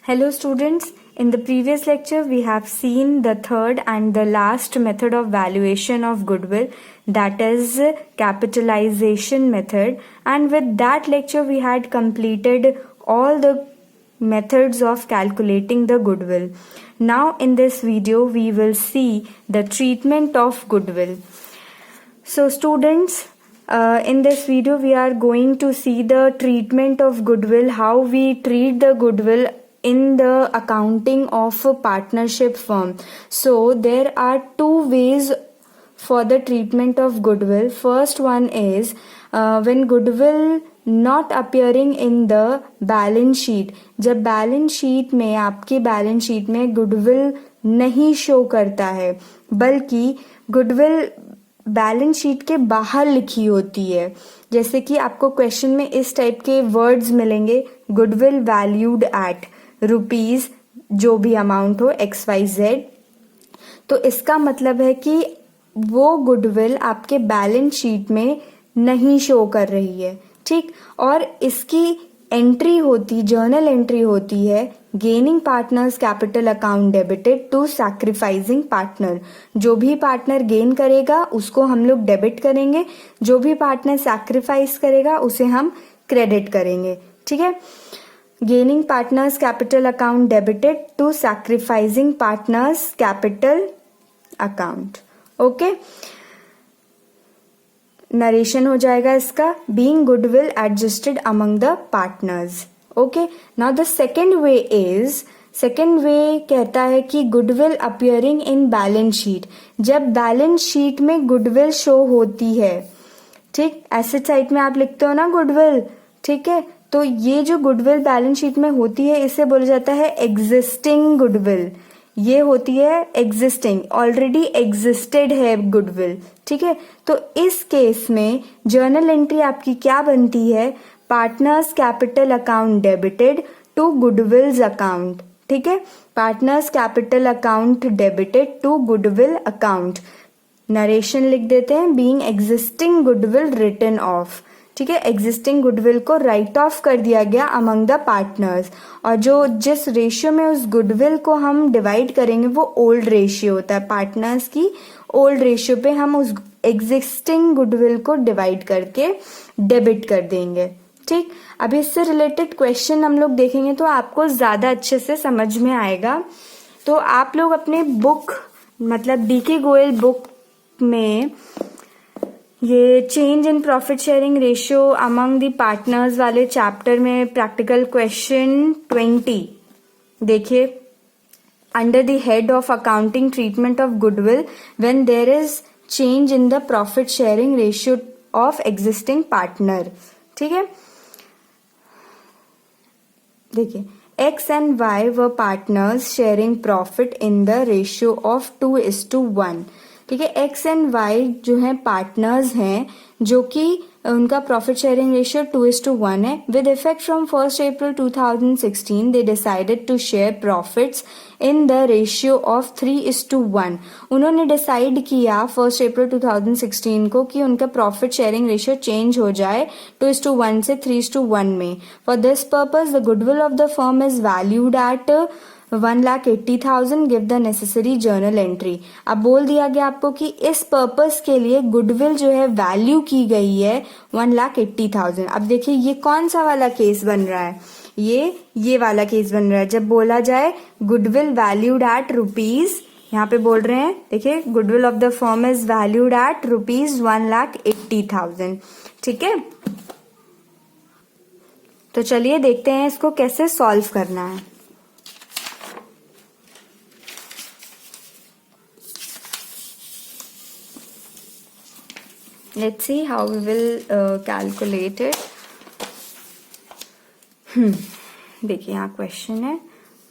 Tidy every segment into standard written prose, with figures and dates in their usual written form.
Hello students, in the previous lecture we have seen the third and the last method of valuation of goodwill, that is capitalization method, and with that lecture we had completed all the methods of calculating the goodwill. Now in this video we will see the treatment of goodwill. So students, in this video we are going to see the treatment of goodwill, how we treat the goodwill in the accounting of a partnership firm. So there are two ways for the treatment of goodwill. First one is when goodwill not appearing in the balance sheet. जब balance sheet में आपके balance sheet में goodwill नहीं show करता है, बल्कि goodwill balance sheet के बाहर लिखी होती है. जैसे कि आपको क्वेश्चन में इस टाइप के वर्ड्स मिलेंगे, गुडविल वैल्यूड एट रुपीज, जो भी अमाउंट हो XYZ. तो इसका मतलब है कि वो गुडविल आपके बैलेंस शीट में नहीं शो कर रही है, ठीक. और इसकी एंट्री होती, जर्नल एंट्री होती है, gaining partners capital account debited to sacrificing partner. जो भी पार्टनर गेन करेगा उसको हम लोग डेबिट करेंगे, जो भी पार्टनर सैक्रिफाइस करेगा उसे हम क्रेडिट करेंगे, ठीक है. Gaining partners capital account debited to sacrificing partners capital account. Okay, narration हो जाएगा इसका, being goodwill adjusted among the partners. Okay, now the second way is, second way कहता है कि goodwill appearing in balance sheet. जब balance sheet में goodwill show होती है, ठीक, एसेट साइड में आप लिखते हो ना गुडविल, ठीक है. तो ये जो गुडविल बैलेंस शीट में होती है इसे बोला जाता है एग्जिस्टिंग गुडविल. ये होती है एग्जिस्टिंग, ऑलरेडी एग्जिस्टेड है गुडविल, ठीक है. तो इस केस में जर्नल एंट्री आपकी क्या बनती है, partners capital account debited to goodwills account, ठीक है. Partners capital account debited to goodwill account. Narration लिख देते हैं, being existing goodwill written off, ठीक है. एग्जिस्टिंग गुडविल को राइट ऑफ कर दिया गया अमंग द पार्टनर्स. और जो जिस रेशियो में उस गुडविल को हम डिवाइड करेंगे वो ओल्ड रेशियो होता है. पार्टनर्स की ओल्ड रेशियो पे हम उस एग्जिस्टिंग गुडविल को डिवाइड करके डेबिट कर देंगे, ठीक. अभी इससे रिलेटेड क्वेश्चन हम लोग देखेंगे तो आपको ज्यादा अच्छे से समझ में आएगा. तो आप लोग अपने बुक, मतलब DK गोयल बुक में ये change in profit sharing ratio among the partners वाले चैप्टर में प्रैक्टिकल क्वेश्चन 20 देखिए, under the head of accounting treatment of goodwill when there is change in the profit sharing ratio of existing partner, ठीक है. देखिए, X and Y were partners sharing profit in the ratio of 2:1, ठीक है. X and Y जो है partners हैं, जो कि उनका प्रॉफिट शेयरिंग रेशियो 2:1 है. With effect from 1 April 2016 they decided to share profits in the ratio of 3:1. उन्होंने डिसाइड किया 1 अप्रैल 2016 को कि उनका प्रॉफिट शेयरिंग रेशियो चेंज हो जाए 2:1 से 3:1 में. For this purpose the goodwill of the firm is valued at 1,80,000. Give the necessary journal entry. अब बोल दिया गया आपको कि इस पर्पस के लिए गुडविल जो है वैल्यू की गई है 1,80,000. अब देखिए ये कौन सा वाला केस बन रहा है, ये वाला केस बन रहा है. जब बोला जाए गुडविल वैल्यूड एट रुपीज, यहाँ पे बोल रहे हैं, देखिए, goodwill of the firm is valued at rupees 1,80,000, ठीक है. तो चलिए देखते हैं इसको कैसे सॉल्व करना है. Let's see how we will calculate it. देखिए यहाँ क्वेश्चन है,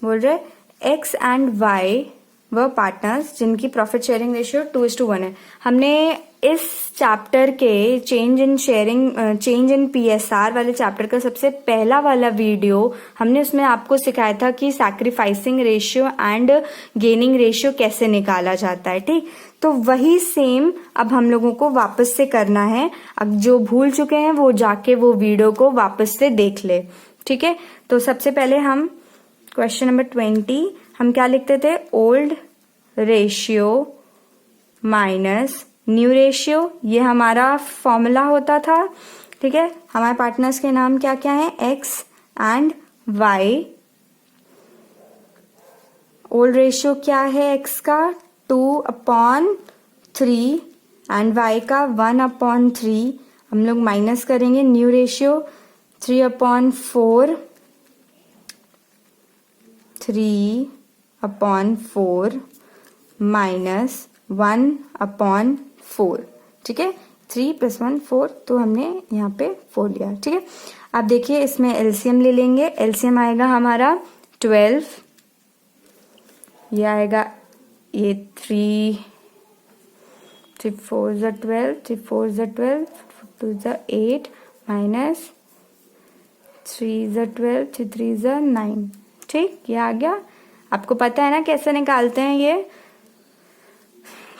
बोल रहे X एंड Y वह पार्टनर्स जिनकी प्रॉफिट शेयरिंग रेशियो 2:1 है. हमने इस चैप्टर के चेंज इन PSR वाले चैप्टर का सबसे पहला वाला वीडियो हमने उसमें आपको सिखाया था कि sacrificing ratio and gaining ratio कैसे निकाला जाता है, ठीक. तो वही सेम अब हम लोगों को वापस से करना है. अब जो भूल चुके हैं वो जाके वो वीडियो को वापस से देख ले, ठीक है. तो सबसे पहले हम क्वेश्चन नंबर 20 हम क्या लिखते थे, old ratio minus new ratio, ये हमारा फॉर्मूला होता था। ठीक है, हमारे पार्टनर्स के नाम क्या क्या हैं, X and Y. Old ratio क्या है, एक्स का 2/3 एंड वाई का 1/3। हम लोग माइनस करेंगे न्यू रेशियो 3/4 माइनस 1/4। ठीक है, 3 + 1 4, तो हमने यहाँ पे 4 लिया। ठीक है, अब देखिए इसमें एलसीएम ले लेंगे। एलसीएम आएगा हमारा 12, ये आएगा ये 3 4 = 12, 3 4 = 12, 2 = 8 माइनस 3 = 12, 3 3 = 9। ठीक, ये आ गया। आपको पता है ना कैसे निकालते हैं ये,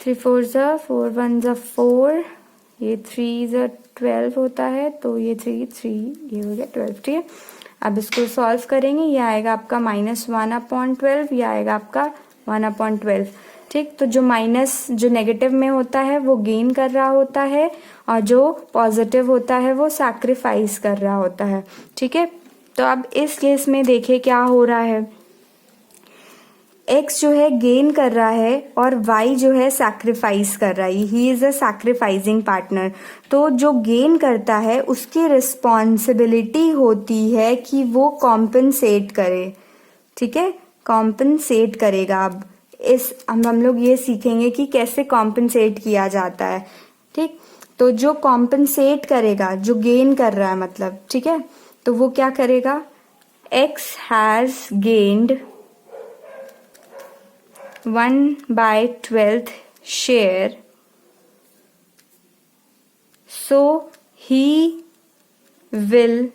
3 4 = 4, 1 = 4, ये 3 = 12 होता है, तो ये 3 3, ये हो गया 12। ठीक है, अब इसको सॉल्व करेंगे, ये आएगा आपका -1/12, ये आएगा आपका 1/12। ठीक, तो जो माइनस जो नेगेटिव में होता है वो गेन कर रहा होता है, और जो पॉजिटिव होता है वो सैक्रिफाइस कर रहा होता है। ठीक है, तो अब इस केस में देखिए क्या हो रहा है, एक्स जो है गेन कर रहा है और वाई जो है सैक्रिफाइस कर रहा है, he is a sacrificing partner. तो जो गेन करता है उसकी रिस्पॉन्सिबिलिटी होती है कि वो कॉम्पनसेट करे। ठीक है, कॉम्पनसेट करेगा। अब हम लोग ये सीखेंगे कि कैसे कॉम्पनसेट किया जाता है। ठीक, तो जो कॉम्पनसेट करेगा, जो गेन कर रहा है मतलब, ठीक है, तो वो क्या करेगा, x has gained 1/12 share, so he will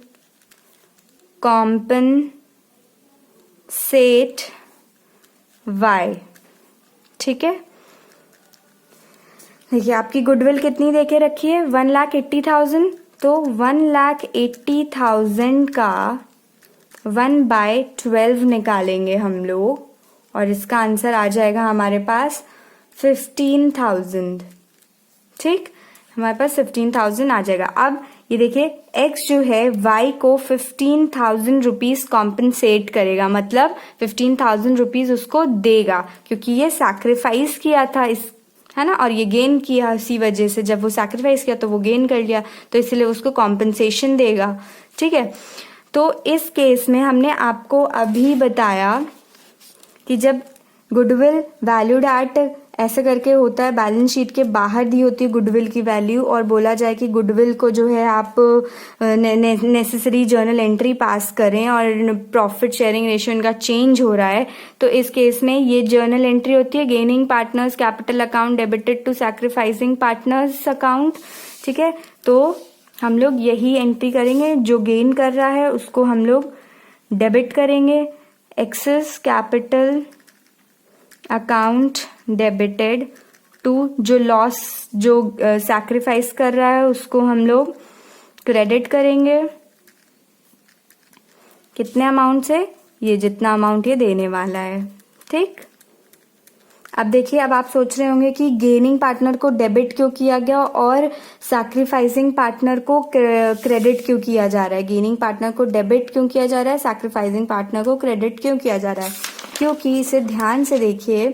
compensate y। ठीक है, देखिए आपकी गुडविल कितनी देके रखी है, 1,80,000, तो 1,80,000 का 1/12 निकालेंगे हम लोग, और इसका आंसर आ जाएगा हमारे पास 15,000। ठीक, हमारे पास 15,000 आ जाएगा। अब ये देखिए x जो है y को 15,000 रुपीज कॉम्पनसेट करेगा, मतलब 15,000 रुपीज उसको देगा, क्योंकि ये सैक्रिफाइस किया था इस, है ना, और ये गेन किया इसी वजह से, जब वो सैक्रिफाइस किया तो वो गेन कर लिया, तो इसलिए उसको कॉम्पनसेशन देगा। ठीक है, तो इस केस में हमने आपको अभी बताया कि जब गुडविल वैल्यूड एट ऐसे करके होता है, बैलेंस शीट के बाहर दी होती है गुडविल की वैल्यू, और बोला जाए कि गुडविल को जो है आप नेसेसरी जर्नल एंट्री पास करें और प्रॉफिट शेयरिंग रेशियो इनका चेंज हो रहा है, तो इस केस में ये जर्नल एंट्री होती है, gaining partners capital account debited to sacrificing partners account. ठीक है, तो हम लोग यही एंट्री करेंगे, जो गेन कर रहा है उसको हम लोग डेबिट करेंगे, X's capital account debited to, जो लॉस जो सैक्रिफाइस कर रहा है उसको हम लोग क्रेडिट करेंगे। कितने अमाउंट से, ये जितना अमाउंट ये देने वाला है। ठीक, अब देखिए, अब आप सोच रहे होंगे कि गेनिंग पार्टनर को डेबिट क्यों किया गया और सैक्रिफाइसिंग पार्टनर को क्रेडिट क्यों किया जा रहा है। गेनिंग पार्टनर को डेबिट क्यों किया जा रहा है, सैक्रिफाइसिंग पार्टनर को क्रेडिट क्यों किया जा रहा है, क्योंकि इसे ध्यान से देखिए,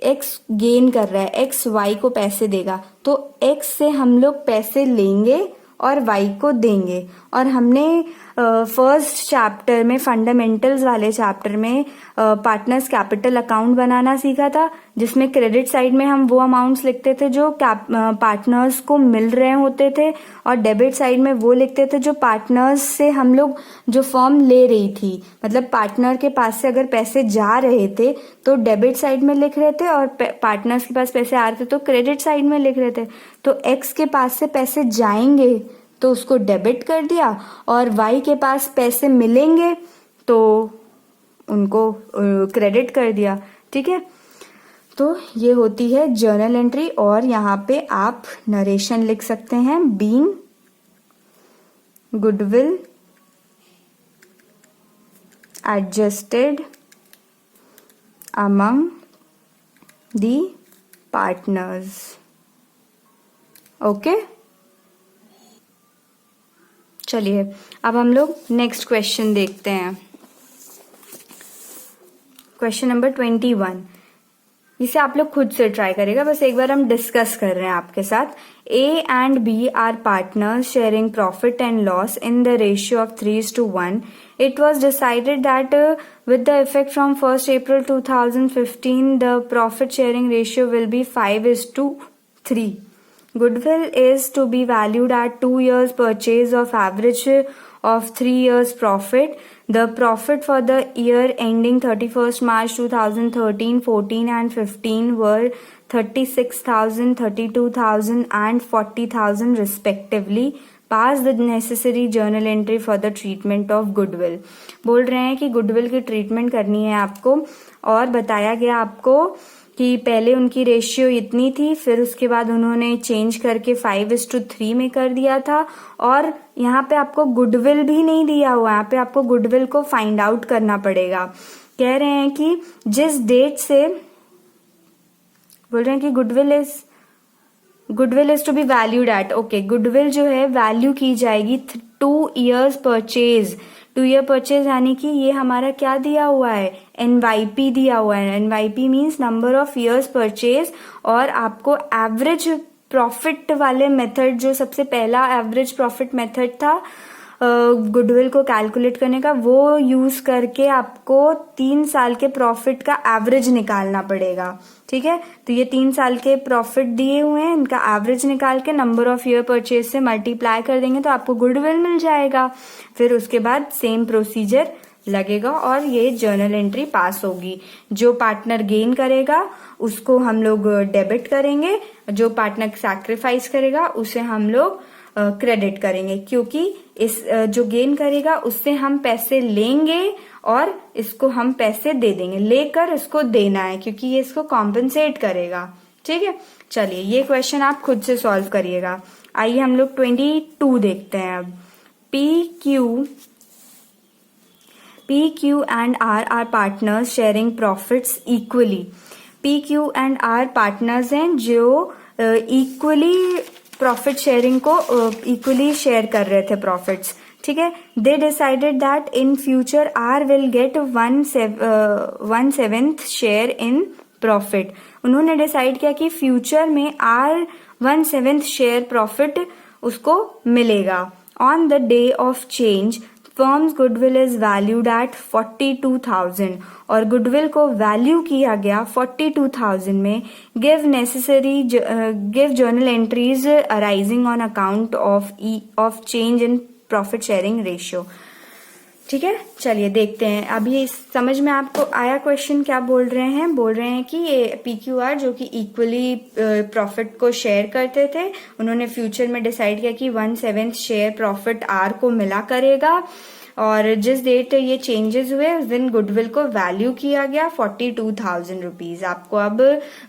एक्स गेन कर रहा है, एक्स वाई को पैसे देगा, तो एक्स से हम लोग पैसे लेंगे और वाई को देंगे। और हमने फर्स्ट चैप्टर में, फंडामेंटल्स वाले चैप्टर में पार्टनर्स कैपिटल अकाउंट बनाना सीखा था, जिसमें क्रेडिट साइड में हम वो अमाउंट्स लिखते थे जो पार्टनर्स को मिल रहे होते थे, और डेबिट साइड में वो लिखते थे जो पार्टनर्स से हम लोग, जो फर्म ले रही थी, मतलब पार्टनर के पास से अगर पैसे जा रहे थे तो डेबिट साइड में लिख रहे थे, और पार्टनर्स के पास पैसे आ रहे थे तो क्रेडिट साइड में लिख रहे थे। तो एक्स के पास से पैसे जाएंगे तो उसको डेबिट कर दिया, और वाई के पास पैसे मिलेंगे तो उनको क्रेडिट कर दिया। ठीक है, तो ये होती है जर्नल एंट्री, और यहाँ पे आप नरेशन लिख सकते हैं, being goodwill adjusted among the partners. Okay चलिए अब हम लोग नेक्स्ट क्वेश्चन देखते हैं. Question number 21. इसे आप लोग खुद से ट्राई करेगा, बस एक बार हम डिस्कस कर रहे हैं आपके साथ. A and B are partners sharing profit and loss in the ratio of 3:1. It was decided that with the effect from 1st April 2015, the profit sharing ratio will be 5:3. Goodwill is to be valued at 2 years purchase of average of 3 years profit. The profit for the year ending 31st March 2013, 14 and 15 were 36,000, 32,000 and 40,000 respectively. Pass the necessary journal entry for the treatment of goodwill. बोल रहे हैं कि goodwill की treatment करनी है आपको, और बताया गया आपको कि पहले उनकी रेशियो इतनी थी, फिर उसके बाद उन्होंने चेंज करके 5:3 में कर दिया था. और यहाँ पे आपको गुडविल भी नहीं दिया हुआ, यहाँ पे आपको गुडविल को फाइंड आउट करना पड़ेगा. कह रहे हैं कि जिस डेट से बोल रहे हैं कि goodwill is to be valued at. Okay, goodwill जो है वैल्यू की जाएगी 2 years परचेज. 2 year परचेज यानी कि ये हमारा क्या दिया हुआ है, NYP दिया हुआ है. NYP means number of years purchase. और आपको एवरेज प्रॉफिट वाले मेथड, जो सबसे पहला एवरेज प्रॉफिट मेथड था गुडविल को कैलकुलेट करने का, वो यूज करके आपको 3 साल के प्रॉफिट का एवरेज निकालना पड़ेगा. ठीक है, तो ये 3 साल के प्रॉफिट दिए हुए हैं, इनका एवरेज निकाल के नंबर ऑफ ईयर परचेज से मल्टीप्लाई कर देंगे तो आपको गुडविल मिल जाएगा. फिर उसके बाद सेम प्रोसीजर लगेगा और ये जर्नल एंट्री पास होगी. जो पार्टनर गेन करेगा उसको हम लोग डेबिट करेंगे, जो पार्टनर सैक्रिफाइस करेगा उसे हम लोग क्रेडिट करेंगे, क्योंकि इस जो गेन करेगा उससे हम पैसे लेंगे और इसको हम पैसे दे देंगे. लेकर इसको देना है क्योंकि ये इसको कॉम्पेंसेट करेगा. ठीक है, चलिए ये क्वेश्चन आप खुद से सॉल्व करिएगा. आइए हम लोग 22 देखते हैं अब. PQ and R are partners sharing profits equally. PQ and R partners हैं जो इक्वली प्रॉफिट शेयरिंग को इक्वली शेयर कर रहे थे प्रॉफिट्स. ठीक है, they decided that in future R will get 1/7 share in profit. उन्होंने डिसाइड किया कि फ्यूचर में आर 1/7 शेयर प्रॉफिट उसको मिलेगा. On the day of change firms goodwill is valued at 42,000 और गुडविल को वैल्यू किया गया 42,000 में. Give journal entries arising on account of change in profit sharing ratio. ठीक है, चलिए देखते हैं. अभी समझ में आपको आया क्वेश्चन क्या बोल रहे हैं. बोल रहे हैं कि ये PQR जो कि इक्वली प्रॉफिट को शेयर करते थे, उन्होंने फ्यूचर में डिसाइड किया कि 1/7 शेयर प्रॉफिट R को मिला करेगा. और जिस डेट ये चेंजेस हुए उस दिन गुडविल को वैल्यू किया गया 42,000 रुपीज. आपको अब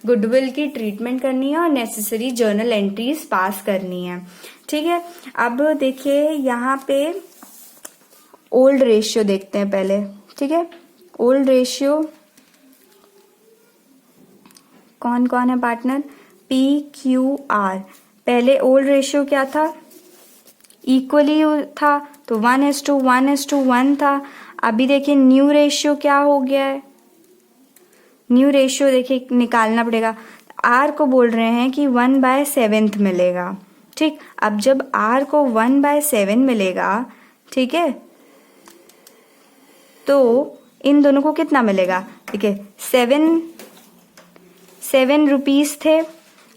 गुडविल की ट्रीटमेंट करनी है और नेसेसरी जर्नल एंट्रीज पास करनी है. ठीक है, अब देखिए यहाँ पे ओल्ड रेशियो देखते हैं पहले. ठीक है, ओल्ड रेशियो कौन कौन है पार्टनर, PQR. पहले ओल्ड रेशियो क्या था, इक्वली था, तो 1:1:1 था. अभी देखिए न्यू रेशियो क्या हो गया है. न्यू रेशियो देखिए निकालना पड़ेगा. R को बोल रहे हैं कि 1/7 मिलेगा. ठीक, अब जब R को 1/7 मिलेगा, ठीक है, तो इन दोनों को कितना मिलेगा. देखिए 7 रुपीज थे.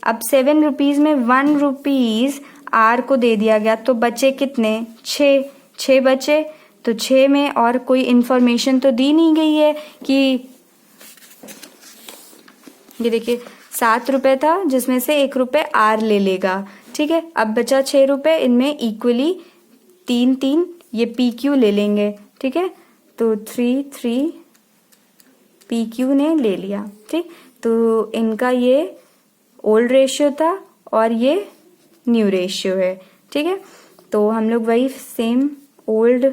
अब 7 रुपीज में 1 रुपीज R को दे दिया गया, तो बचे कितने, 6 बचे. तो 6 में और कोई इंफॉर्मेशन तो दी नहीं गई है कि ये देखिए 7 रुपए था जिसमें से 1 रुपए R ले लेगा. ठीक है, अब बचा 6 रुपए, इनमें इक्वली 3 ये PQ ले लेंगे. ठीक है, तो 3 PQ ने ले लिया. ठीक, तो इनका ये ओल्ड रेशियो था और ये न्यू रेशियो है. ठीक है, तो हम लोग वही same old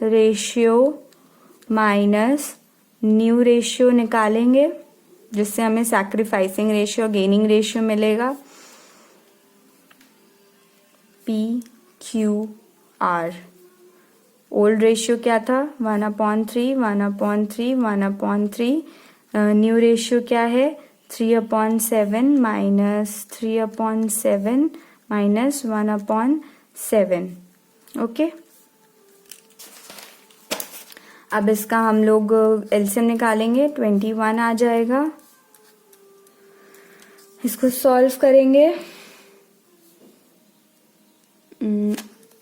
ratio minus new ratio निकालेंगे, जिससे हमें सैक्रिफाइसिंग रेशियो गेनिंग रेशियो मिलेगा। PQR ओल्ड रेशियो क्या था 1/3, 1/3, 1/3। न्यू रेशियो क्या है 3/7 माइनस 3/7 माइनस 1/7। ओके, अब इसका हम लोग एलसीएम निकालेंगे, 21 आ जाएगा। इसको सॉल्व करेंगे,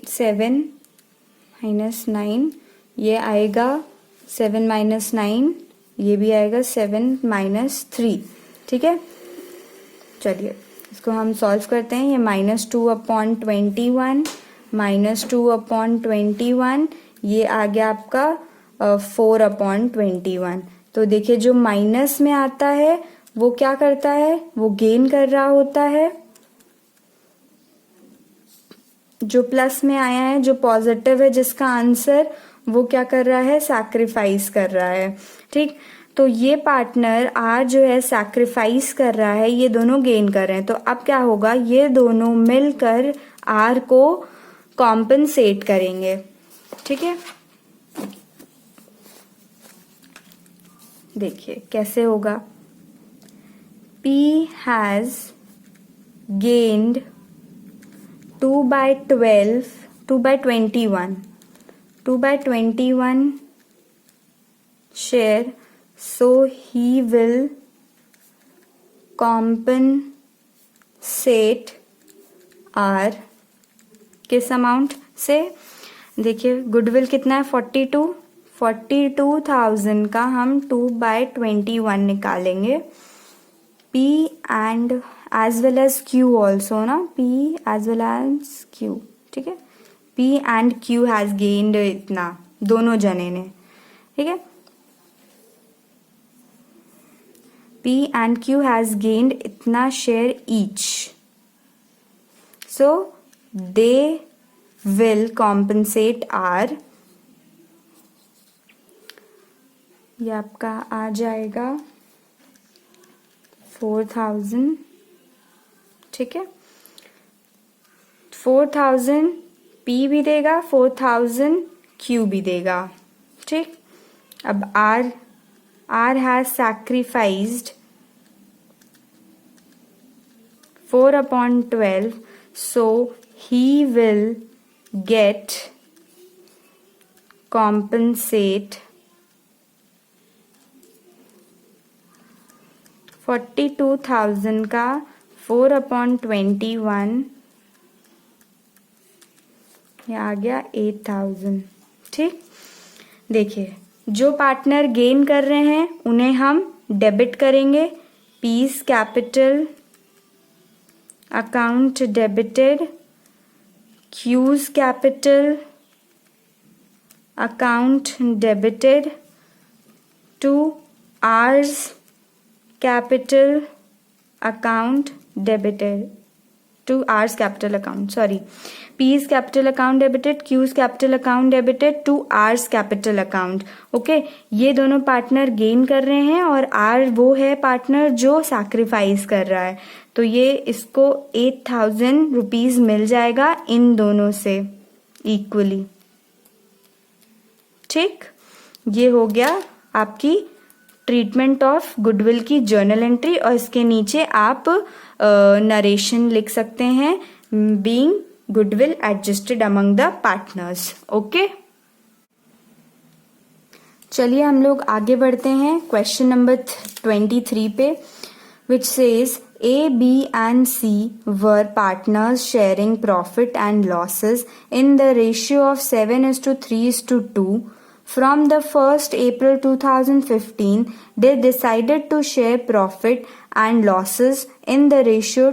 7 माइनस 9 ये आएगा 7 माइनस 9, ये भी आएगा 7 माइनस 3। ठीक है, चलिए इसको हम सॉल्व करते हैं। ये -2/21 -2/21, ये आ गया आपका 4/21। तो देखिए जो माइनस में आता है वो क्या करता है, वो गेन कर रहा होता है। जो प्लस में आया है, जो पॉजिटिव है, जिसका आंसर, वो क्या कर रहा है, सैक्रिफाइस कर रहा है। ठीक, तो ये पार्टनर आर जो है सैक्रिफाइस कर रहा है, ये दोनों गेन कर रहे हैं। तो अब क्या होगा, ये दोनों मिलकर आर को कॉम्पनसेट करेंगे। ठीक है, देखिए कैसे होगा। P has gained 2/21 share, so he will compensate R किस अमाउंट से। देखिए गुडविल कितना है 42,000 का हम 2/21 निकालेंगे। P and as well as Q also ना, P as well as Q। ठीक है, P and Q has gained इतना, दोनों जने ने। ठीक है, P and Q has gained इतना share each, so they will compensate R। ये आपका आ जाएगा 4,000। ठीक है, 4,000 P भी देगा, 4,000 Q भी देगा। ठीक, अब R has sacrificed 4/12, so he will get compensate 42,000 का 4/21, ये आ गया 8,000। ठीक, देखिए जो पार्टनर गेन कर रहे हैं उन्हें हम डेबिट करेंगे। P's capital account debited, Q's capital account debited to R's capital account debited to R's capital account, sorry, P's capital account debited, Q's capital account debited to R's capital account। Okay, ये दोनों partner gain कर रहे हैं और R वो है partner जो sacrifice कर रहा है। तो ये इसको 8,000 रुपीज मिल जाएगा इन दोनों से इक्वली। ठीक, ये हो गया आपकी ट्रीटमेंट ऑफ गुडविल की जर्नल एंट्री, और इसके नीचे आप नरेशन लिख सकते हैं, being goodwill adjusted among the partners. Okay, चलिए हम लोग आगे बढ़ते हैं क्वेश्चन नंबर 23 पे, which says A, B and C were partners sharing profit and losses in the ratio of 7:3:2. From the 1st April 2015, they decided to share profit and losses in the ratio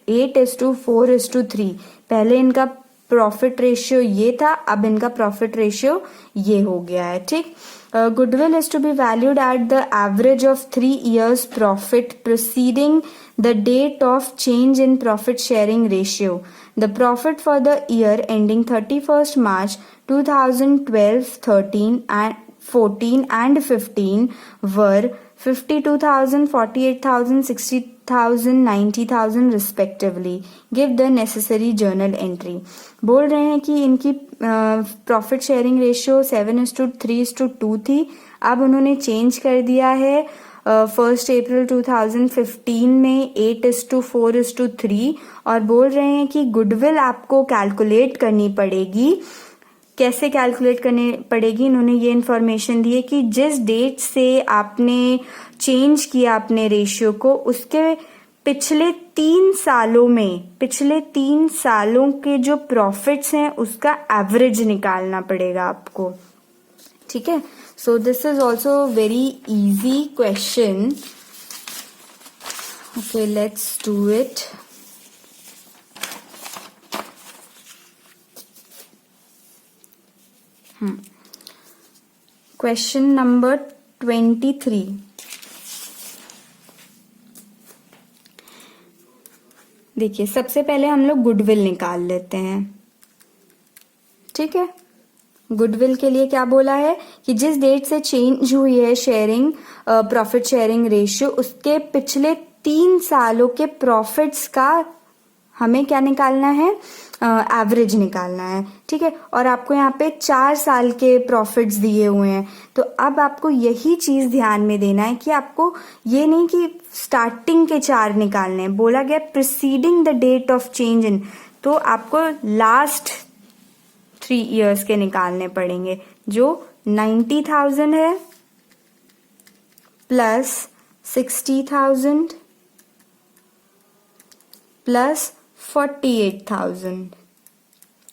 8:4:3। पहले इनका profit ratio ये था, अब इनका profit ratio ये हो गया है। ठीक, goodwill is to be valued at the average of 3 years profit proceeding the date of change in profit sharing ratio. The profit for the year ending 31st March 2012-13 and 14 and 15 were 52,000, 48,000, 60,000, 90,000 respectively. Give the necessary journal entry. बोल रहे हैं कि इनकी profit sharing ratio 7:3:2 थी, अब उन्होंने change कर दिया है 1 अप्रैल 2015 में 8:4:3 और बोल रहे हैं कि गुडविल आपको कैलकुलेट करनी पड़ेगी. कैसे कैलकुलेट करनी पड़ेगी, इन्होंने ये इन्फॉर्मेशन दी है कि जिस डेट से आपने चेंज किया अपने रेशियो को उसके पिछले 3 सालों के जो प्रॉफिट्स हैं उसका एवरेज निकालना पड़ेगा आपको. ठीक है, so this is also very easy question. Okay, let's do it. Question number 23. देखिए, सबसे पहले हम लोग गुडविल निकाल लेते हैं. ठीक है, गुडविल के लिए क्या बोला है कि जिस डेट से चेंज हुई है शेयरिंग प्रॉफिट शेयरिंग रेशियो उसके पिछले 3 सालों के प्रॉफिट्स का हमें क्या निकालना है, एवरेज निकालना है. ठीक है, और आपको यहाँ पे 4 साल के प्रॉफिट्स दिए हुए हैं. तो अब आपको यही चीज ध्यान में देना है कि आपको ये नहीं कि स्टार्टिंग के 4 निकालने हैं, बोला गया preceding the date of change in, तो आपको लास्ट 3 इयर्स के निकालने पड़ेंगे, जो 90,000 है प्लस 60,000 प्लस 48,000.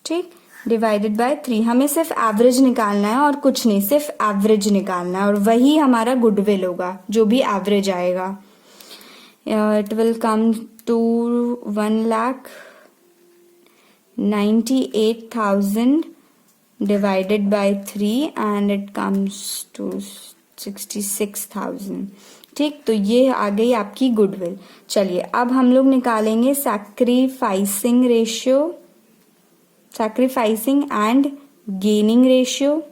ठीक, डिवाइडेड बाय 3. हमें सिर्फ एवरेज निकालना है और कुछ नहीं, सिर्फ एवरेज निकालना है और वही हमारा गुडविल होगा, जो भी एवरेज आएगा. It will come to 1,98,000 divided by 3 and it comes to 66,000. ठीक, तो ये आ गई आपकी गुडविल. चलिए, अब हम लोग निकालेंगे सैक्रिफाइसिंग एंड गेनिंग रेशियो.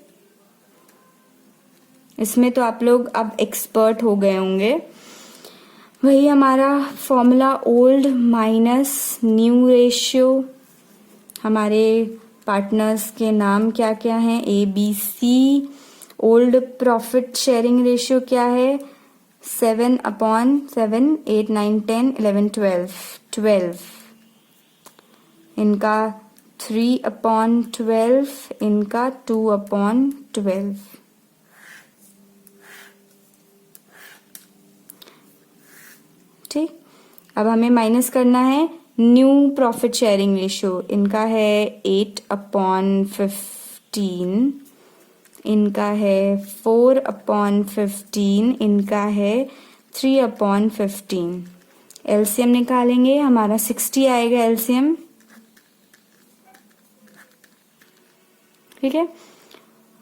इसमें तो आप लोग अब एक्सपर्ट हो गए होंगे. वही हमारा formula old minus new ratio. हमारे पार्टनर्स के नाम क्या क्या हैं, ABC. Old profit sharing ratio क्या है, 7/7, 8, 9, 10, 11, 12. इनका 3/12, इनका 2/12. ठीक, अब हमें माइनस करना है न्यू प्रॉफिट शेयरिंग रेशियो. इनका है 8/15, इनका है 4/15, इनका है 3/15. एलसीएम निकालेंगे, हमारा 60 आएगा एलसीएम. ठीक है,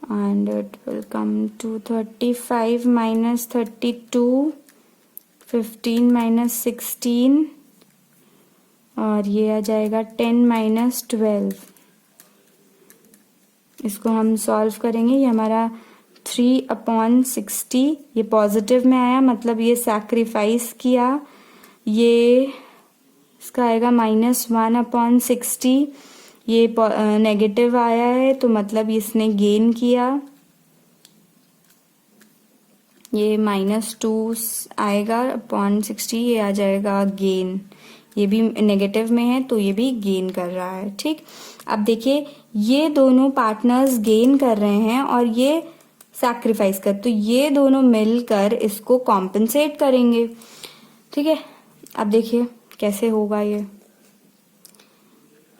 and it will come to 35 minus 32, 15 minus 16 और ये आ जाएगा 10 माइनस 12. इसको हम सॉल्व करेंगे. ये हमारा 3/60, ये पॉजिटिव में आया, मतलब ये सैक्रिफाइस किया. ये इसका आएगा -1/60, ये नेगेटिव आया है तो मतलब इसने गेन किया. ये -2 आएगा (60), ये आ जाएगा गेन. ये भी नेगेटिव में है तो ये भी गेन कर रहा है. ठीक, अब देखिए ये दोनों पार्टनर्स गेन कर रहे हैं और ये सैक्रिफाइस कर, तो ये दोनों मिलकर इसको कॉम्पेंसेट करेंगे. ठीक है, अब देखिए कैसे होगा ये.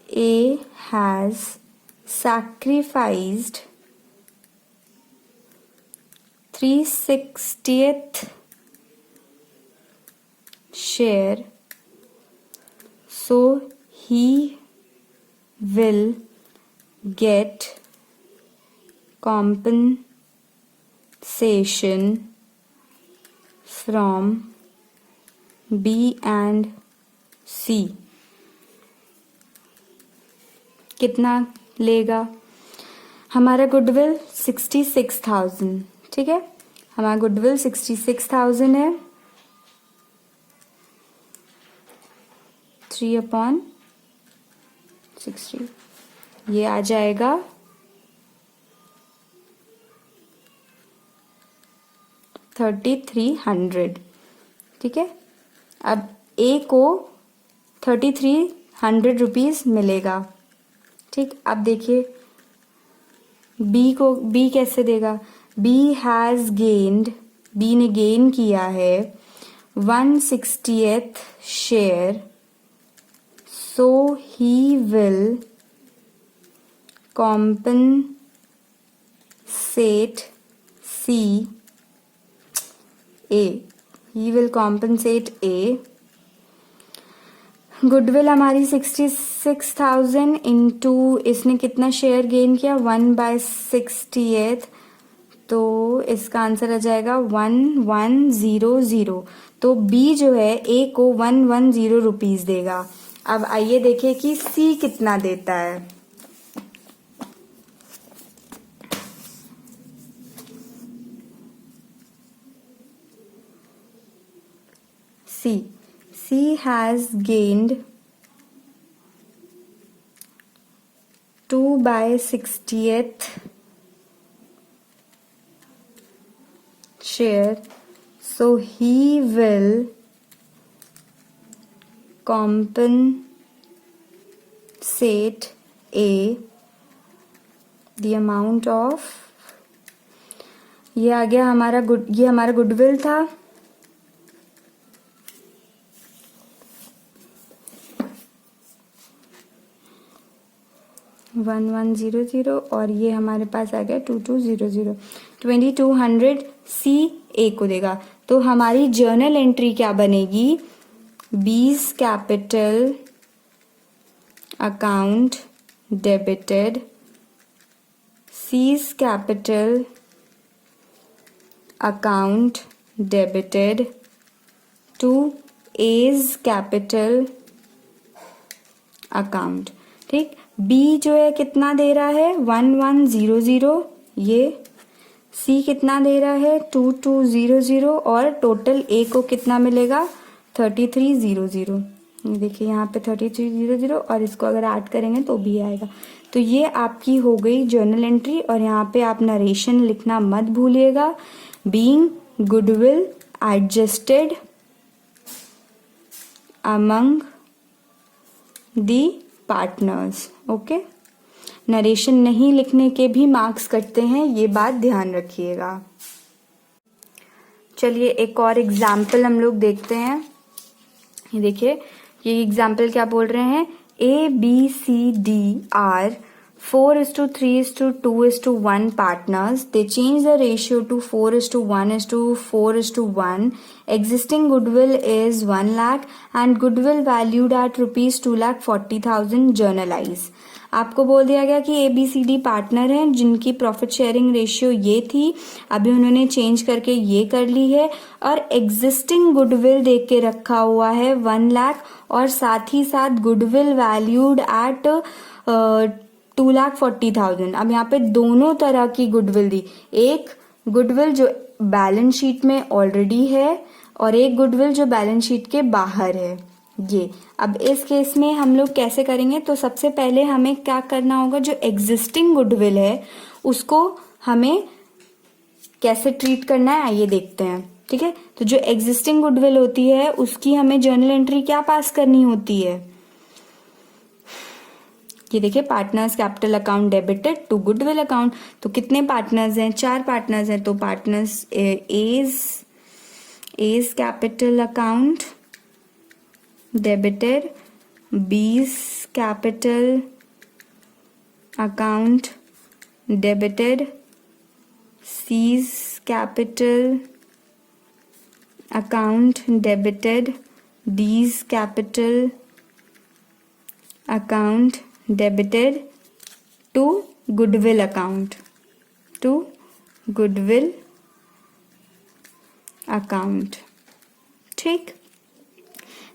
A has sacrificed 3/60th share, so he will get compensation from B and C. कितना लेगा, हमारा गुडविल 66,000, ठीक है, हमारा गुडविल 66,000 है। 3/60 ये आ जाएगा 3,300, ठीक है। अब ए को 3,300 रुपीज मिलेगा, ठीक। अब देखिए बी कैसे देगा। बी हैज गेन्ड, बी ने गेन किया है 1/60th share, so he will compensate he will compensate A। Goodwill हमारी 66,000 इंटू इसने कितना शेयर गेन किया 1/60th, तो इसका आंसर आ जाएगा 1100। तो बी जो है ए को 110 रुपीज देगा। अब आइए देखें कि सी कितना देता है। C has gained 2/60th share, so he will compensate A the amount of, ये आ गया हमारा ये हमारा गुडविल था। $1100 और ये हमारे पास आ गया 2200, 2200 सी ए को देगा। तो हमारी जर्नल एंट्री क्या बनेगी, B's capital account debited, C's capital account debited to A's capital account, ठीक। बी जो है कितना दे रहा है 1100, ये सी कितना दे रहा है 2200 और टोटल ए को कितना मिलेगा 3300। देखिए यहाँ पे 3300 और इसको अगर ऐड करेंगे तो भी आएगा। तो ये आपकी हो गई जर्नल एंट्री। और यहाँ पे आप नरेशन लिखना मत भूलिएगा। Being goodwill adjusted among the partners, okay. Narration नहीं लिखने के भी मार्क्स कटते हैं, ये बात ध्यान रखिएगा। चलिए एक और एग्जाम्पल हम लोग देखते हैं। ये देखिए ये एग्जाम्पल क्या बोल रहे हैं, A, B, C, D are 4:3:2:1 partners. They change the ratio to 4:1:4:1. Existing goodwill is 1 lakh and goodwill valued at rupees 2,40,000 journalize. आपको बोल दिया गया कि ABCD पार्टनर हैं जिनकी प्रॉफिट शेयरिंग रेशियो ये थी, अभी उन्होंने चेंज करके ये कर ली है और एग्जिस्टिंग गुडविल देख के रखा हुआ है 1 लाख और साथ ही साथ गुडविल वैल्यूड एट 2,40,000। अब यहाँ पे दोनों तरह की गुडविल दी, एक गुडविल जो बैलेंस शीट में ऑलरेडी है और एक गुडविल जो बैलेंस शीट के बाहर है। ये अब इस केस में हम लोग कैसे करेंगे, तो सबसे पहले हमें क्या करना होगा, जो एग्जिस्टिंग गुडविल है उसको हमें कैसे ट्रीट करना है आइए देखते हैं, ठीक है। तो जो एग्जिस्टिंग गुडविल होती है उसकी हमें जर्नल एंट्री क्या पास करनी होती है, ये देखिए partners capital account debited to goodwill account. तो कितने पार्टनर्स हैं, 4 पार्टनर्स हैं, तो partners as capital account debited, B's capital account debited, c's capital account debited, d's capital account debited to goodwill account, to goodwill account, ठीक।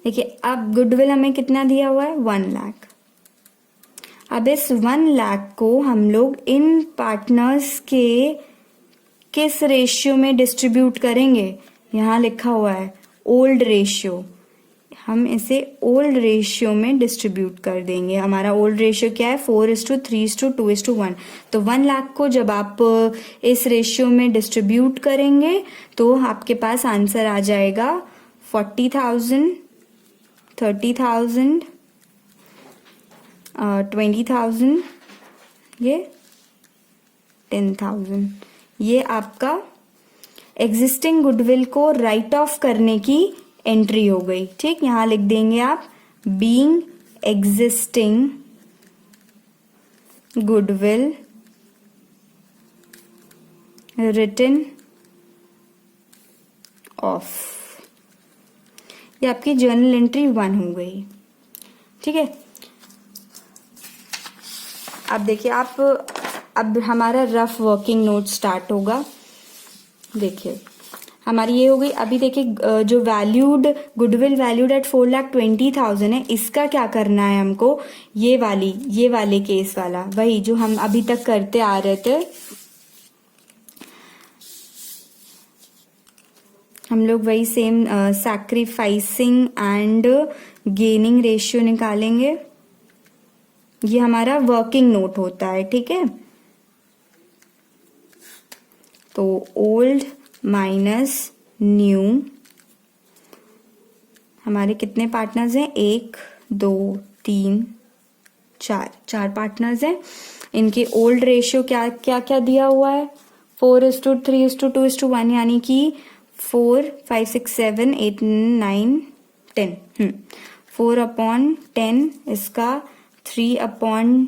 देखिए अब goodwill हमें कितना दिया हुआ है 1 लाख। अब इस 1,00,000 को हम लोग इन पार्टनर्स के किस रेशियो में डिस्ट्रीब्यूट करेंगे? यहाँ लिखा हुआ है ओल्ड रेशियो, हम इसे ओल्ड रेशियो में डिस्ट्रीब्यूट कर देंगे। हमारा ओल्ड रेशियो क्या है? 4:3:2:1। तो 1,00,000 को जब आप इस रेशियो में डिस्ट्रीब्यूट करेंगे तो आपके पास आंसर आ जाएगा 40,000, 30,000, 20,000, ये 10,000। ये आपका एग्जिस्टिंग गुडविल को राइट ऑफ करने की एंट्री हो गई। ठीक, यहां लिख देंगे आप being existing goodwill written off. ये आपकी जर्नल एंट्री 1 हो गई। ठीक है, अब देखिए आप, अब हमारा रफ वर्किंग नोट स्टार्ट होगा। देखिए हमारी ये हो गई। अभी देखिए जो वैल्यूड गुडविल वैल्यूड एट 4,20,000 है, इसका क्या करना है हमको? ये वाले केस वाला, वही जो हम अभी तक करते आ रहे थे, हम लोग वही same sacrificing and gaining ratio निकालेंगे। ये हमारा वर्किंग नोट होता है। ठीक है, तो ओल्ड माइनस न्यू, हमारे कितने पार्टनर्स हैं? 1, 2, 3, 4 पार्टनर्स हैं। इनके ओल्ड रेशियो क्या क्या क्या दिया हुआ है? 4:3:2:1, यानी कि 4, 5, 6, 7, 8, 9, 10। 4/10 इसका, 3/10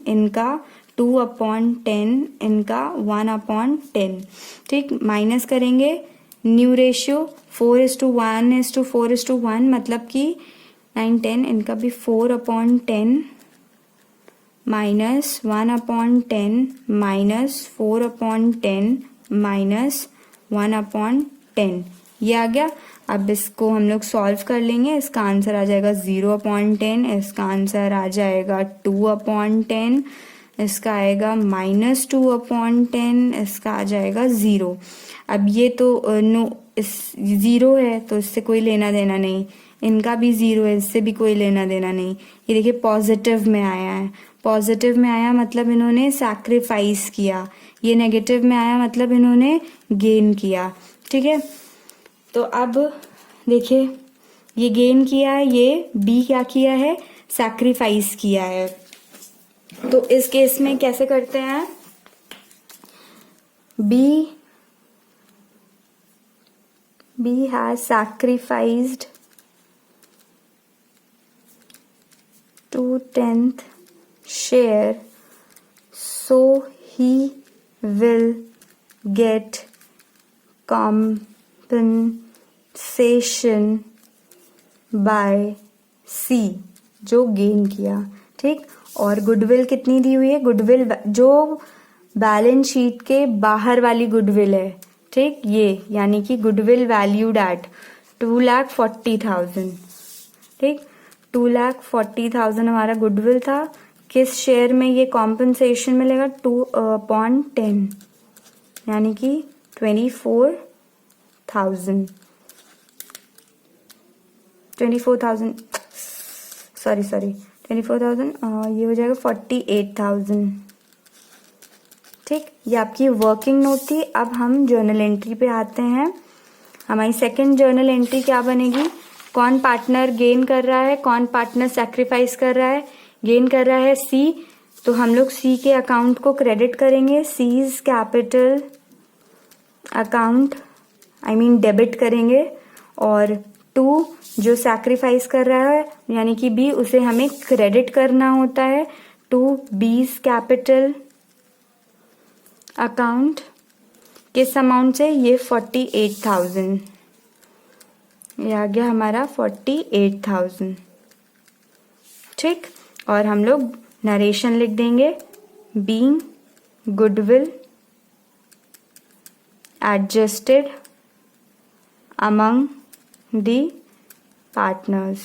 इनका, 2/10 इनका, 1/10। ठीक, माइनस करेंगे न्यू रेशियो 4:1:4:1, मतलब कि 9, 10 इनका भी 4/10 माइनस 1/10 माइनस 4/10 माइनस 1/10, ये आ गया। अब इसको हम लोग सॉल्व कर लेंगे। इसका आंसर आ जाएगा 0/10, इसका आंसर आ जाएगा 2/10, इसका आएगा -2/10, इसका आ जाएगा 0। अब ये तो नो, इस 0 है तो इससे कोई लेना देना नहीं, इनका भी 0 है, इससे भी कोई लेना देना नहीं। ये देखिए पॉजिटिव में आया है, पॉजिटिव में आया मतलब इन्होंने सैक्रिफाइस किया, ये नेगेटिव में आया मतलब इन्होंने गेन किया। ठीक है, तो अब देखिए ये गेन किया है, ये बी क्या किया है? सैक्रिफाइस किया है। तो इस केस में कैसे करते हैं? B has sacrificed 2/10 share, so he will get compensation by C, जो गेन किया। ठीक, और गुडविल कितनी दी हुई है? गुडविल जो बैलेंस शीट के बाहर वाली गुडविल है, ठीक, ये यानी कि गुडविल वैल्यूड एट 2,40,000। ठीक, 2,40,000 हमारा गुडविल था। किस शेयर में ये कॉम्पनसेशन मिलेगा? 2/10, यानी कि 24,000 सॉरी 24,000, ये हो जाएगा 48,000। ठीक, ये आपकी वर्किंग नोट थी। अब हम जर्नल एंट्री पे आते हैं। हमारी सेकंड जर्नल एंट्री क्या बनेगी? कौन पार्टनर गेन कर रहा है, कौन पार्टनर सैक्रिफाइस कर रहा है? गेन कर रहा है सी, तो हम लोग सी के अकाउंट को क्रेडिट करेंगे। सीज कैपिटल अकाउंट डेबिट करेंगे। और 2 जो सैक्रिफाइस कर रहा है यानी कि बी, उसे हमें क्रेडिट करना होता है। 2 बीज कैपिटल अकाउंट, किस अमाउंट से? ये 48,000, ये आ गया हमारा 48,000। ठीक, और हम लोग नरेशन लिख देंगे, being goodwill adjusted among the partners.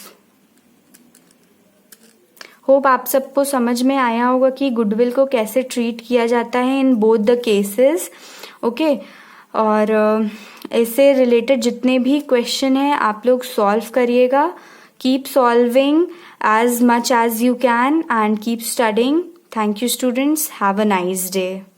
Hope आप सबको समझ में आया होगा कि गुडविल को कैसे ट्रीट किया जाता है in both the cases. Okay, और इससे रिलेटेड जितने भी क्वेश्चन हैं आप लोग सॉल्व करिएगा। Keep solving as much as you can and keep studying. Thank you students. Have a nice day.